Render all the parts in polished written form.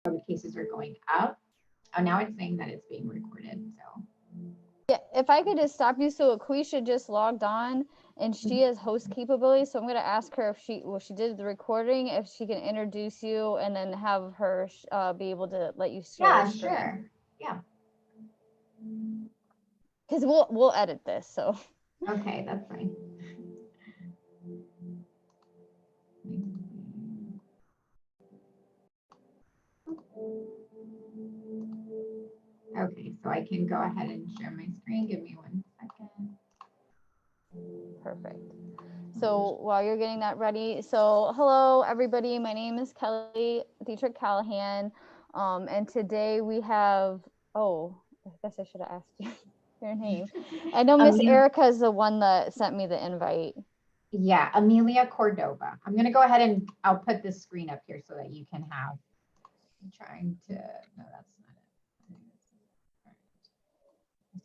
COVID cases are going up. Oh, now it's saying that it's being recorded. So yeah, if I could just stop you. So Aquisha just logged on and she has host capability. So I'm going to ask her if she did the recording, if she can introduce you and then have her be able to let you share. Yeah, sure. Yeah. Because we'll edit this. So. Okay, that's fine. Okay, so I can go ahead and share my screen. Give me 1 second. Perfect. So while you're getting that ready, so hello everybody, my name is Kelly Dietrich Callahan, and today we have, I guess I should have asked you your name. I know Miss Erica is the one that sent me the invite. Yeah, Amelia Cordova. I'm going to go ahead and I'll put this screen up here so that you can have, I'm trying to, no, that's not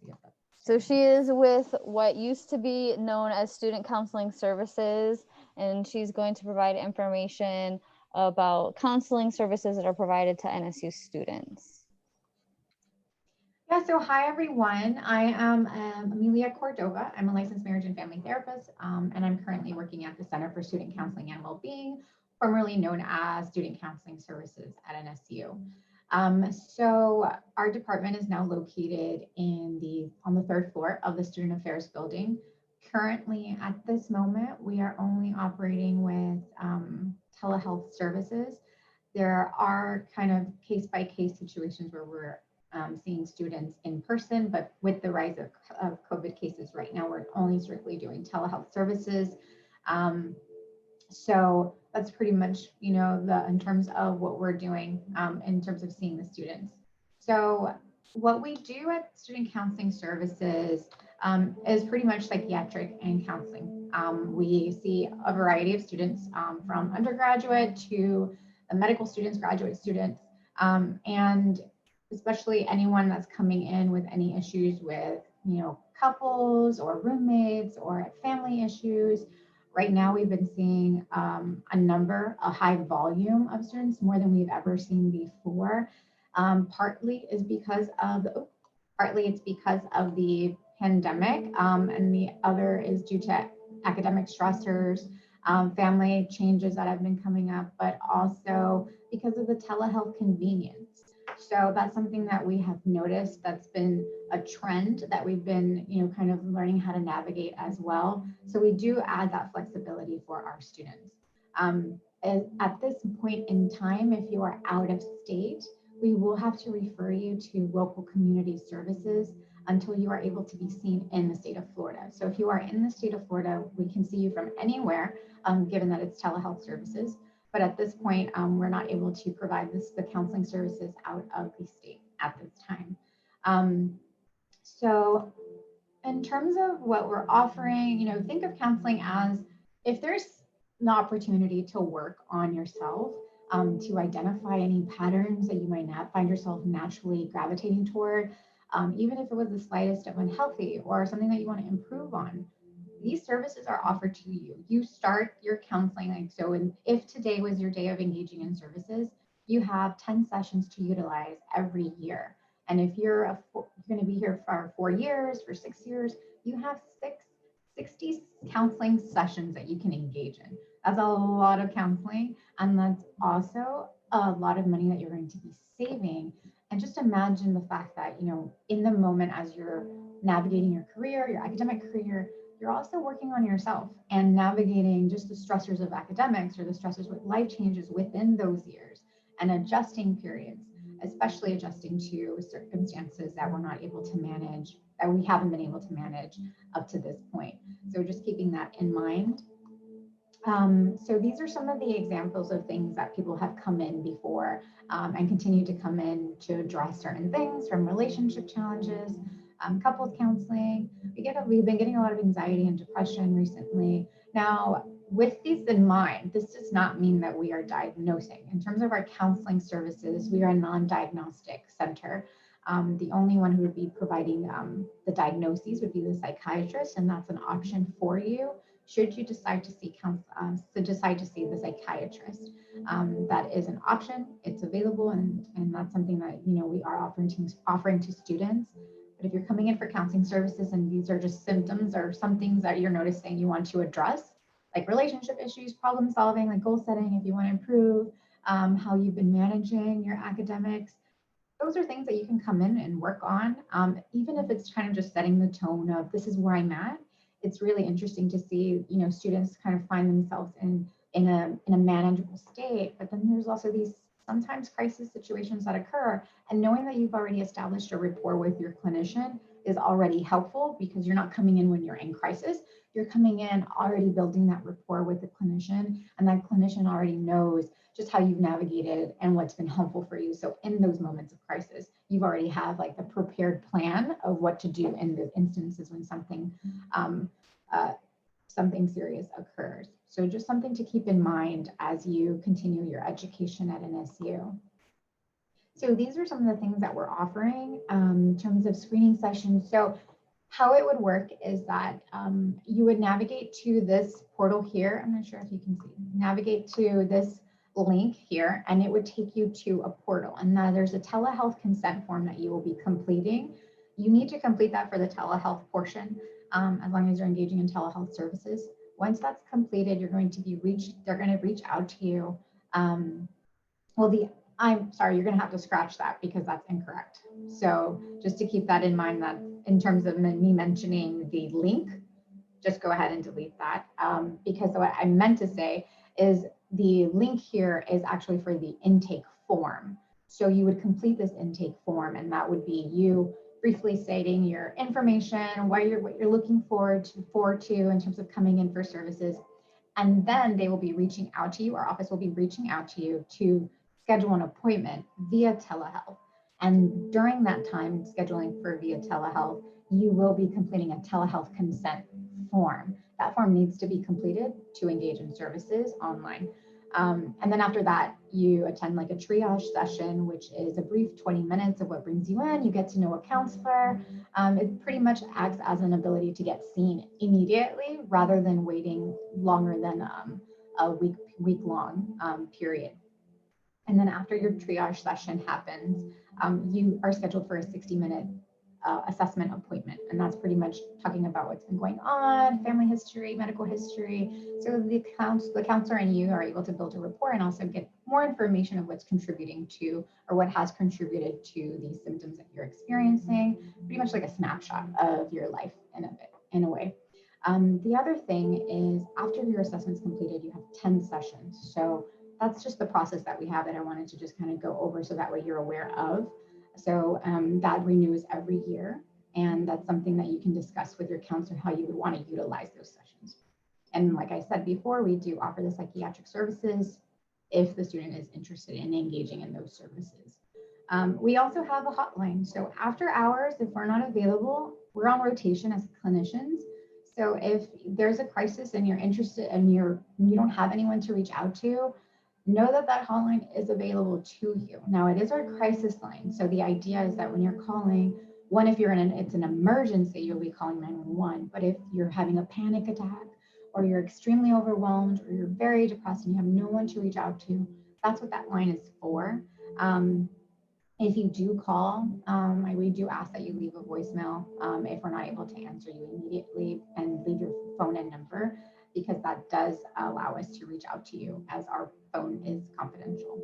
it. So she is with what used to be known as Student Counseling Services, and she's going to provide information about counseling services that are provided to NSU students. Yeah, so hi everyone. I am Amelia Cordova. I'm a licensed marriage and family therapist, and I'm currently working at the Center for Student Counseling and Wellbeing, formerly known as Student Counseling Services at NSU. So our department is now located on the 3rd floor of the Student Affairs building. Currently, at this moment, we are only operating with telehealth services. There are kind of case-by-case situations where we're seeing students in person, but with the rise of COVID cases right now, we're only strictly doing telehealth services. So that's pretty much, in terms of what we're doing in terms of seeing the students. So what we do at Student Counseling Services is pretty much psychiatric and counseling. We see a variety of students from undergraduate to the medical students, graduate students, and especially anyone that's coming in with any issues with, couples or roommates or family issues. Right now, we've been seeing a high volume of students, more than we've ever seen before. Partly it's because of the pandemic, and the other is due to academic stressors, family changes that have been coming up, but also because of the telehealth convenience. So that's something that we have noticed that's been a trend that we've been, kind of learning how to navigate as well. So we do add that flexibility for our students. At this point in time, if you are out of state, we will have to refer you to local community services until you are able to be seen in the state of Florida. So if you are in the state of Florida, we can see you from anywhere, given that it's telehealth services. But at this point, we're not able to provide the counseling services out of the state at this time. So in terms of what we're offering, think of counseling as if there's an opportunity to work on yourself, to identify any patterns that you might not find yourself naturally gravitating toward, even if it was the slightest of unhealthy or something that you want to improve on. These services are offered to you. You start your counseling like so, and if today was your day of engaging in services, you have 10 sessions to utilize every year. And if you're going to be here for 4 years, for 6 years, you have 60 counseling sessions that you can engage in. That's a lot of counseling, and that's also a lot of money that you're going to be saving. And just imagine the fact that, in the moment as you're navigating your career, your academic career, you're also working on yourself and navigating just the stressors of academics or the stressors with life changes within those years and adjusting periods, especially adjusting to circumstances that we're not able to manage, that we haven't been able to manage up to this point. So just keeping that in mind. So these are some of the examples of things that people have come in before and continue to come in to address certain things, from relationship challenges, couples counseling. We've been getting a lot of anxiety and depression recently. Now, with these in mind, this does not mean that we are diagnosing. In terms of our counseling services, we are a non-diagnostic center. The only one who would be providing the diagnoses would be the psychiatrist, and that's an option for you. should you decide to see the psychiatrist. That is an option. It's available, and that's something that we are offering to students. But if you're coming in for counseling services and these are just symptoms or some things that you're noticing you want to address, like relationship issues, problem solving, like goal setting, if you want to improve how you've been managing your academics, those are things that you can come in and work on. Even if it's kind of just setting the tone of this is where I'm at. It's really interesting to see, students kind of find themselves in a manageable state, but then there's also these sometimes crisis situations that occur, and knowing that you've already established a rapport with your clinician is already helpful, because you're not coming in when you're in crisis. You're coming in already building that rapport with the clinician, and that clinician already knows just how you've navigated and what's been helpful for you. So in those moments of crisis, you've already have like the prepared plan of what to do in the instances when something serious occurs. So just something to keep in mind as you continue your education at NSU. So these are some of the things that we're offering in terms of screening sessions. So how it would work is that you would navigate to this portal here. I'm not sure if you can see. Navigate to this link here, and it would take you to a portal. And now there's a telehealth consent form that you will be completing. You need to complete that for the telehealth portion, as long as you're engaging in telehealth services. Once that's completed, they're going to reach out to you. I'm sorry, you're going to have to scratch that because that's incorrect. So just to keep that in mind, that in terms of me mentioning the link, just go ahead and delete that, because what I meant to say is the link here is actually for the intake form. So you would complete this intake form, and that would be you briefly stating your information, what you're looking forward to in terms of coming in for services. And then they will be reaching out to you, our office will be reaching out to you to schedule an appointment via telehealth. And during that time, scheduling for via telehealth, you will be completing a telehealth consent form. That form needs to be completed to engage in services online. And then after that, you attend like a triage session, which is a brief 20 minutes of what brings you in. You get to know a counselor. It pretty much acts as an ability to get seen immediately rather than waiting longer than a week-long period. And then after your triage session happens, you are scheduled for a 60-minute assessment appointment. And that's pretty much talking about what's been going on, family history, medical history. So the counselor and you are able to build a rapport and also get more information of what's contributing to, or what has contributed to these symptoms that you're experiencing, pretty much like a snapshot of your life in a way. The other thing is after your assessment's completed, you have 10 sessions. So that's just the process that we have that I wanted to just kind of go over so that way you're aware of. So that renews every year, and that's something that you can discuss with your counselor how you would want to utilize those sessions. And like I said before, we do offer the psychiatric services if the student is interested in engaging in those services. We also have a hotline. So after hours, if we're not available, we're on rotation as clinicians. So if there's a crisis and you're interested and you don't have anyone to reach out to, know that that hotline is available to you. Now, it is our crisis line. So the idea is that when you're calling, one, if it's an emergency, you'll be calling 911. But if you're having a panic attack, or you're extremely overwhelmed, or you're very depressed and you have no one to reach out to, that's what that line is for. If you do call, we do ask that you leave a voicemail if we're not able to answer you immediately, and leave your phone and number, because that does allow us to reach out to you as our phone is confidential.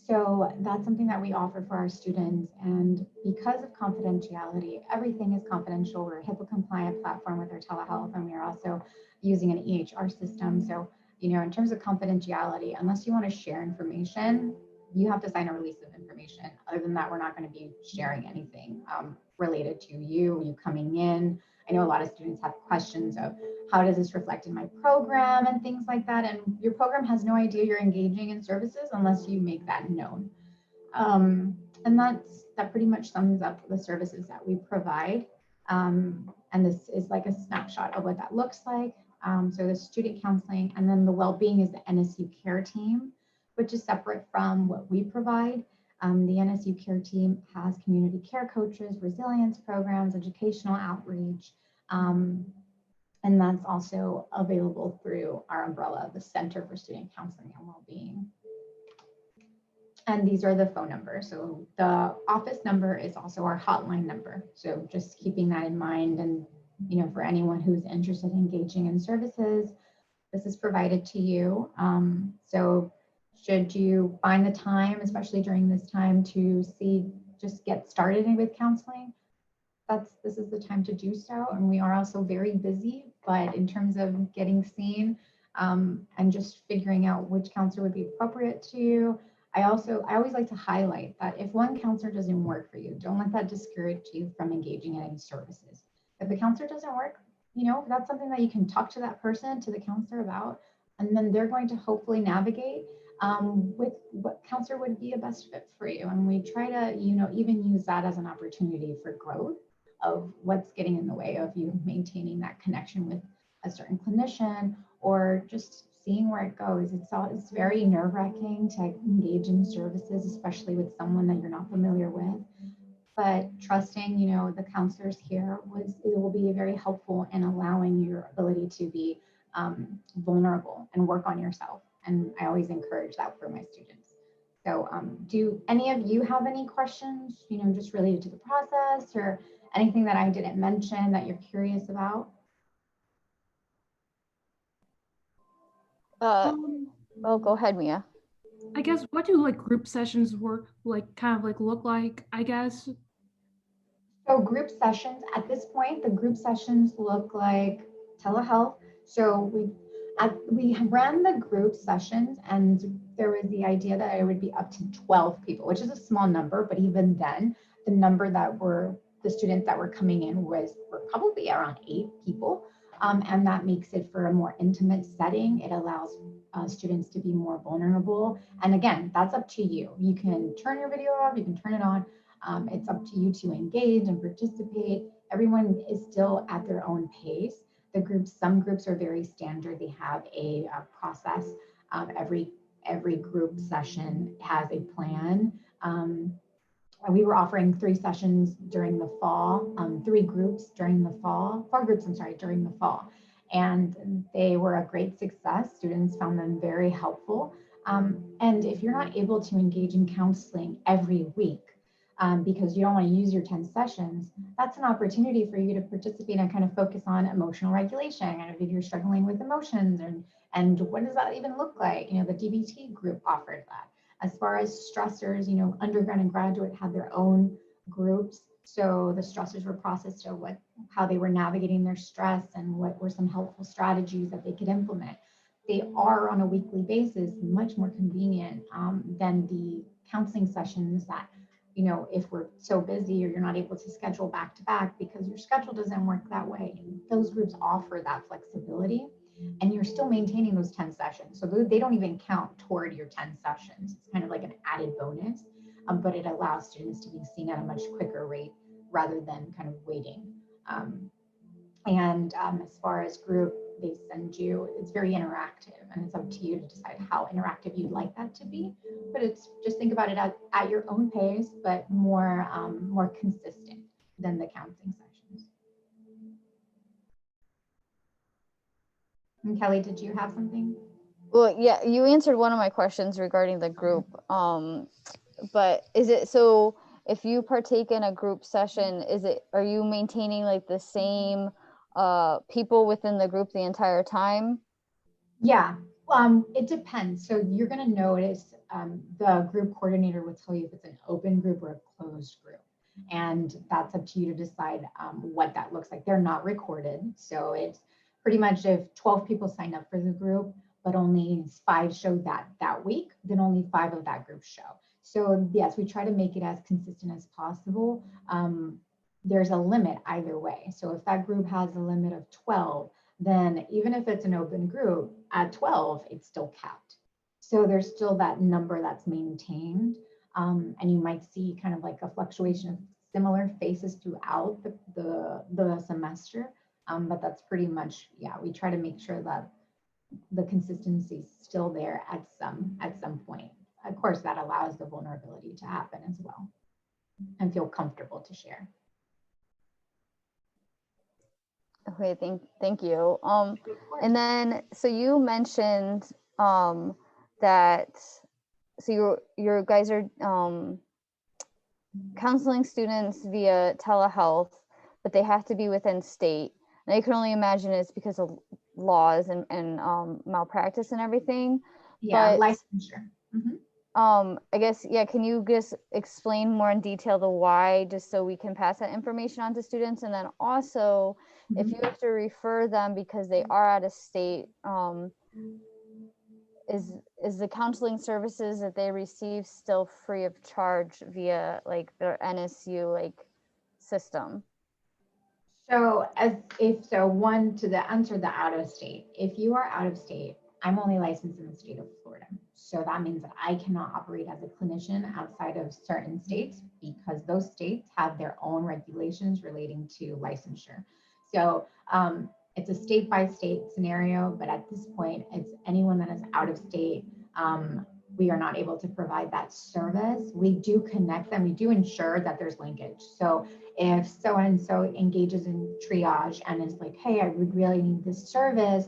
So that's something that we offer for our students. And because of confidentiality, everything is confidential. We're a HIPAA compliant platform with our telehealth, and we are also using an EHR system. So, in terms of confidentiality, unless you want to share information, you have to sign a release of information. Other than that, we're not going to be sharing anything related to you coming in. I know a lot of students have questions of how does this reflect in my program and things like that. And your program has no idea you're engaging in services unless you make that known. And that pretty much sums up the services that we provide. And this is like a snapshot of what that looks like. So the student counseling, and then the well-being is the NSU care team, which is separate from what we provide. The NSU care team has community care coaches, resilience programs, educational outreach, And that's also available through our umbrella, the Center for Student Counseling and Wellbeing. And these are the phone numbers. So the office number is also our hotline number. So just keeping that in mind, and for anyone who's interested in engaging in services, this is provided to you. So should you find the time, especially during this time, to just get started with counseling, this is the time to do so. And we are also very busy, but in terms of getting seen and just figuring out which counselor would be appropriate to you, I always like to highlight that if one counselor doesn't work for you, don't let that discourage you from engaging in any services. If the counselor doesn't work, that's something that you can talk to that person, to the counselor about, and then they're going to hopefully navigate with what counselor would be a best fit for you. And we try to, even use that as an opportunity for growth of what's getting in the way of you maintaining that connection with a certain clinician, or just seeing where it goes. It's very nerve-wracking to engage in services, especially with someone that you're not familiar with. But trusting, the counselors here it will be very helpful in allowing your ability to be vulnerable and work on yourself. And I always encourage that for my students. So do any of you have any questions, just related to the process or anything that I didn't mention that you're curious about? Go ahead, Mia. I guess, what do group sessions look like, I guess? So group sessions, at this point, the group sessions look like telehealth. So we ran the group sessions, and there was the idea that it would be up to 12 people, which is a small number, but even then, the number the students that were coming in were probably around 8 people. And that makes it for a more intimate setting. It allows students to be more vulnerable. And again, that's up to you. You can turn your video off, you can turn it on. It's up to you to engage and participate. Everyone is still at their own pace. Some groups are very standard. They have a process. Every group session has a plan. We were offering 3 sessions during the fall, 4 groups during the fall. And they were a great success. Students found them very helpful. And if you're not able to engage in counseling every week, because you don't want to use your 10 sessions, that's an opportunity for you to participate and kind of focus on emotional regulation. And if you're struggling with emotions, and what does that even look like? The DBT group offered that. As far as stressors, undergrad and graduate had their own groups. So the stressors were processed to how they were navigating their stress and what were some helpful strategies that they could implement. They are on a weekly basis much more convenient than the counseling sessions that, if we're so busy or you're not able to schedule back to back because your schedule doesn't work that way. Those groups offer that flexibility, and you're still maintaining those 10 sessions. So they don't even count toward your 10 sessions. It's kind of like an added bonus, but it allows students to be seen at a much quicker rate rather than kind of waiting. As far as group, they send you, it's very interactive, and it's up to you to decide how interactive you'd like that to be. But it's just think about it at your own pace, but more consistent than the counseling sessions. And Kelly, did you have something? Well, yeah, you answered one of my questions regarding the group. But is it so? If you partake in a group session, are you maintaining the same people within the group the entire time? Yeah, it depends. So you're going to notice the group coordinator will tell you if it's an open group or a closed group. And that's up to you to decide what that looks like. They're not recorded. So it's pretty much if 12 people sign up for the group, but only 5 showed that week, then only 5 of that group show. So yes, we try to make it as consistent as possible. There's a limit either way. So if that group has a limit of 12, then even if it's an open group, at 12, it's still capped. So there's still that number that's maintained. And you might see kind of like a fluctuation of similar faces throughout the semester. But that's pretty much, yeah, we try to make sure that the consistency is still there at some point. Of course, that allows the vulnerability to happen as well and feel comfortable to share. Okay, thank you. Of course. And then so you mentioned that so your guys are counseling students via telehealth, but they have to be within state. And I can only imagine it's because of laws and malpractice and everything. Yeah, But licensure. Mhm. I guess, yeah, can you just explain more in detail the why, just so we can pass that information on to students? And then also, if you have to refer them because they are out of state, is the counseling services that they receive still free of charge via like their NSU like system? So one to the answer the out of state, if you are out of state, I'm only licensed in the state of Florida. So that means that I cannot operate as a clinician outside of certain states because those states have their own regulations relating to licensure. So it's a state by state scenario, but at this point, it's anyone that is out of state. We are not able to provide that service. We do connect them. We do ensure that there's linkage. So if so-and-so engages in triage and is like, hey, I would really need this service,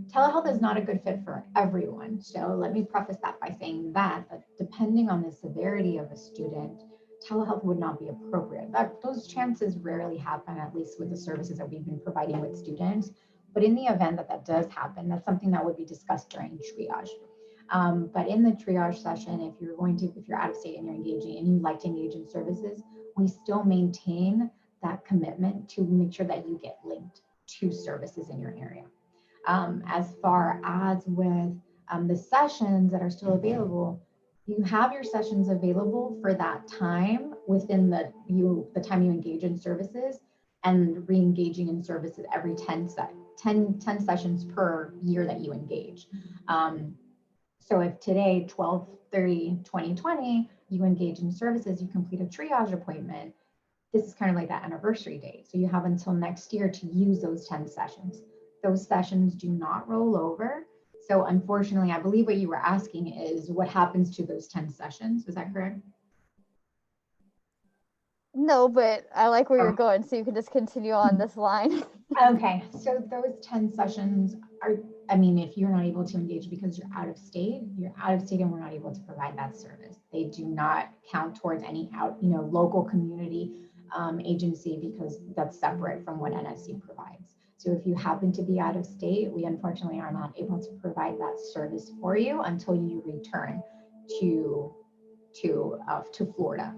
telehealth is not a good fit for everyone. So let me preface that by saying that depending on the severity of a student, telehealth would not be appropriate. Those chances rarely happen, at least with the services that we've been providing with students. But in the event that that does happen, that's something that would be discussed during triage. But in the triage session, if you're out of state and you're engaging and you'd like to engage in services, we still maintain that commitment to make sure that you get linked to services in your area. As far as with the sessions that are still available, you have your sessions available for that time within the time you engage in services, and re-engaging in services every 10 sessions per year that you engage. So if today, 12/30/2020, you engage in services, you complete a triage appointment, this is kind of like that anniversary date. So you have until next year to use those 10 sessions. Those sessions do not roll over. So unfortunately, I believe what you were asking is what happens to those 10 sessions. Is that correct? No, but I like where you're going, so you can just continue on this line. Okay, so those 10 sessions are, I mean, if you're not able to engage because you're out of state and we're not able to provide that service. They do not count towards any local community agency, because that's separate from what NSU provides. So if you happen to be out of state, we unfortunately are not able to provide that service for you until you return to Florida.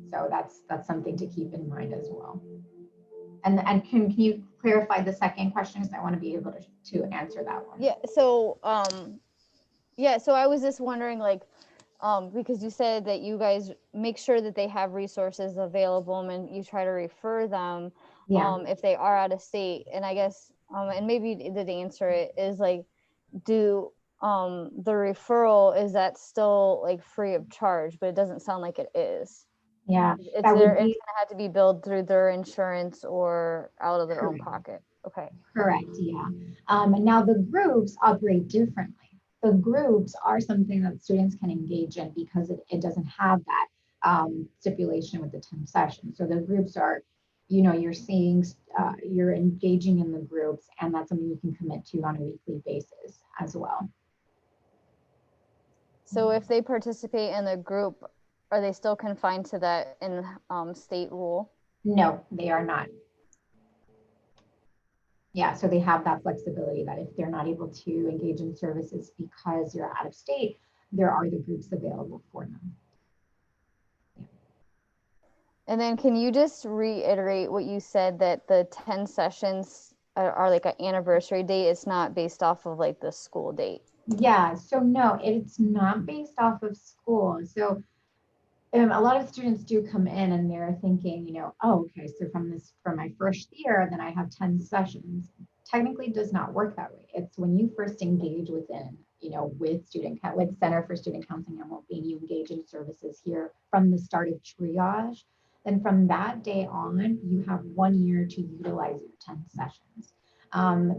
So that's something to keep in mind as well. And can you clarify the second question? Because I want to be able to answer that one. Yeah. So so I was just wondering, like, because you said that you guys make sure that they have resources available and you try to refer them if they are out of state. And I guess and maybe you did answer it, is like, do the referral, is that still like free of charge? But it doesn't sound like it is. Yeah, It's gonna have to be billed through their insurance or out of their own pocket. Okay. Correct. Yeah. And now the groups operate differently. The groups are something that students can engage in because it doesn't have that stipulation with the 10 sessions. So the groups are, you're engaging in the groups, and that's something you can commit to on a weekly basis as well. So if they participate in the group, are they still confined to that in state rule? No, they are not. Yeah, so they have that flexibility that if they're not able to engage in services because you're out of state, there are the groups available for them. Yeah. And then can you just reiterate what you said, that the 10 sessions are like an anniversary date? It's not based off of like the school date. Yeah, so no, it's not based off of school. So a lot of students do come in and they're thinking, oh, okay, so from my first year, then I have 10 sessions. Technically, it does not work that way. It's when you first engage within, with Center for Student Counseling and Wellbeing, you engage in services here from the start of triage. Then from that day on, you have 1 year to utilize your 10 sessions.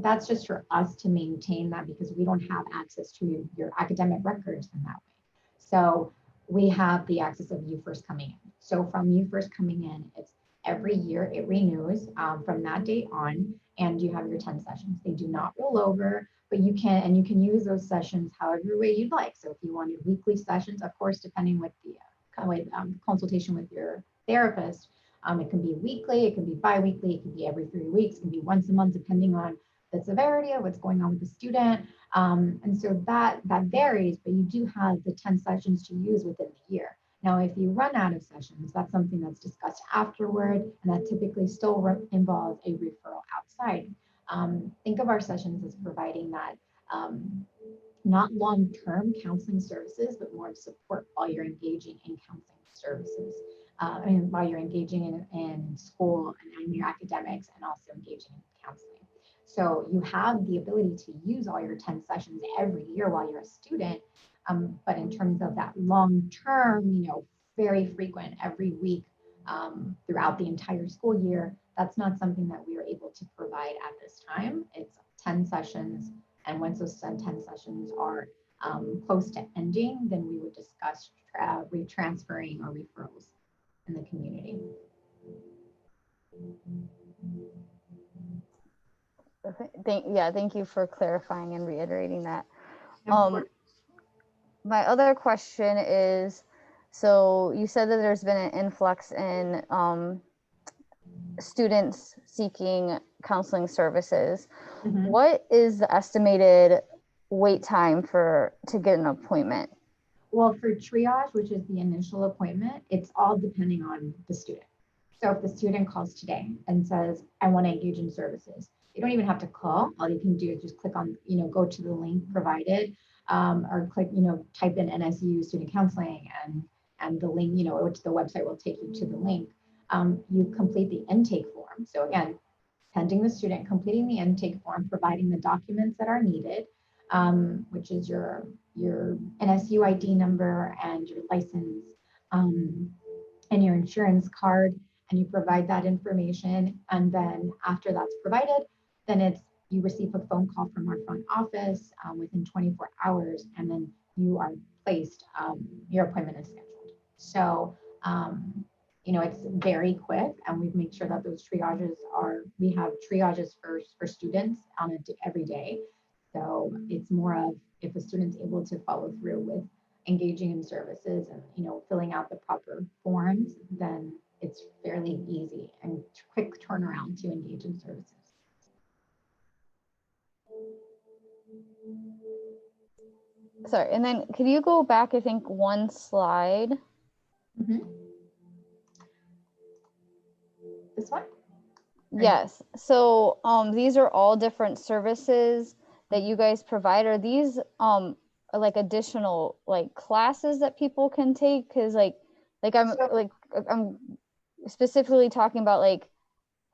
That's just for us to maintain that, because we don't have access to your academic records in that way. So we have the access of you first coming in. So from you first coming in, it's Every year it renews from that date on, and you have your 10 sessions. They do not roll over, but you can use those sessions however way you'd like. So if you wanted weekly sessions, of course, depending with the consultation with your therapist, it can be weekly, it can be bi-weekly, it can be every 3 weeks, it can be once a month, depending on the severity of what's going on with the student. And so that varies, but you do have the 10 sessions to use within the year. Now, if you run out of sessions, that's something that's discussed afterward, and that typically still involves a referral outside. Think of our sessions as providing that not long-term counseling services, but more of support while you're engaging in counseling services. And while you're engaging in school and in your academics, and also engaging in counseling. So you have the ability to use all your 10 sessions every year while you're a student. But in terms of that long-term, very frequent every week throughout the entire school year, that's not something that we are able to provide at this time. It's 10 sessions. And once those 10 sessions are close to ending, then we would discuss retransferring or referrals in the community. Thank you for clarifying and reiterating that. My other question is, so you said that there's been an influx in students seeking counseling services. Mm-hmm. What is the estimated wait time to get an appointment? Well, for triage, which is the initial appointment, it's all depending on the student. So if the student calls today and says, I want to engage in services, you don't even have to call. All you can do is just click on, go to the link provided, or click, type in NSU student counseling, and the link, which the website will take you to the link. You complete the intake form. So again, pending the student completing the intake form, providing the documents that are needed, which is your NSU ID number and your license, and your insurance card, and you provide that information. And then after that's provided, then you receive a phone call from our front office within 24 hours, and then you are placed, your appointment is scheduled. So, it's very quick, and we make sure that those triages we have triages for students every day. So it's more of, if a student's able to follow through with engaging in services and, filling out the proper forms, then it's fairly easy and quick turnaround to engage in services. Sorry, and then could you go back, I think, one slide? Mm-hmm. This one? Yes. So these are all different services that you guys provide. Are these like additional classes that people can take? Because I'm specifically talking about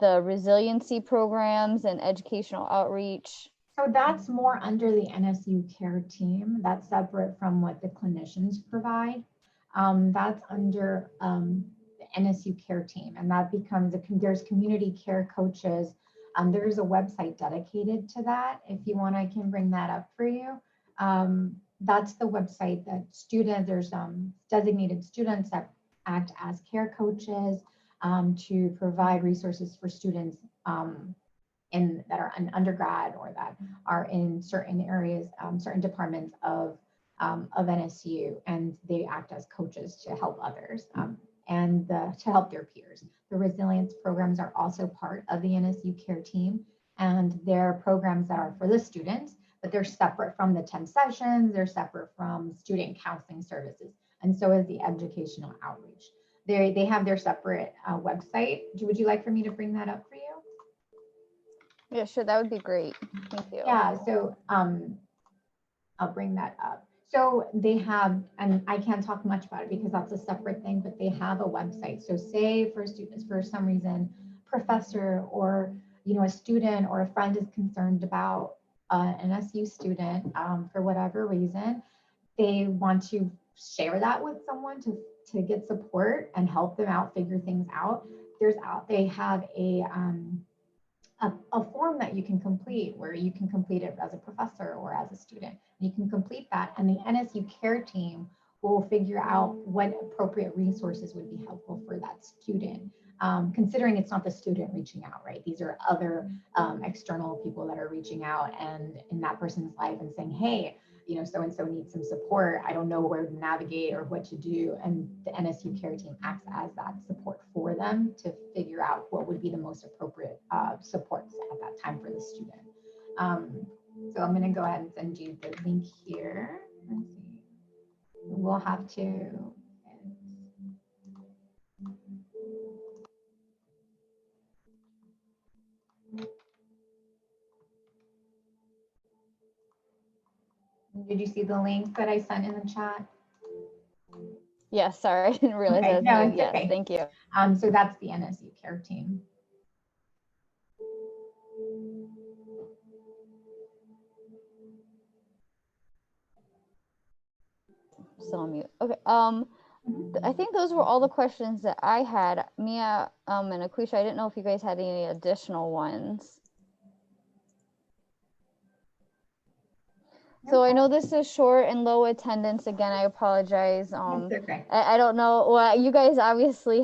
the resiliency programs and educational outreach. So that's more under the NSU care team. That's separate from what the clinicians provide. That's under the NSU care team, and that becomes there's community care coaches. There's a website dedicated to that. If you want, I can bring that up for you. That's the website that there's designated students that act as care coaches to provide resources for students that are an undergrad or that are in certain areas, certain departments of NSU, and they act as coaches to help others and to help their peers. The resilience programs are also part of the NSU care team, and they're programs that are for the students, but they're separate from the 10 sessions, they're separate from student counseling services, and so is the educational outreach. They have their separate website. Would you like for me to bring that up for you? Yeah, sure, that would be great. Thank you. Yeah, so I'll bring that up. So they have, and I can't talk much about it because that's a separate thing, but they have a website. So say for students, for some reason, professor or a student or a friend is concerned about an SU student for whatever reason, they want to share that with someone to get support and help them out, figure things out. They have a form that you can complete where you can complete it as a professor or as a student. You can complete that, and the NSU care team we'll figure out what appropriate resources would be helpful for that student. Considering it's not the student reaching out, right? These are other external people that are reaching out and in that person's life and saying, hey, you know, so-and-so needs some support. I don't know where to navigate or what to do. And the NSU care team acts as that support for them to figure out what would be the most appropriate supports at that time for the student. So I'm going to go ahead and send you the link here. Let's see. We'll have to. Did you see the link that I sent in the chat? Yes, sorry, I didn't realize Okay, that was no, you. it's Yes, okay. thank you. So that's the NSU care team. Still on mute. Okay. I think those were all the questions that I had. Mia and Aquisha, I didn't know if you guys had any additional ones. So I know this is short and low attendance. Again, I apologize. That's okay. I don't know. Well, you guys obviously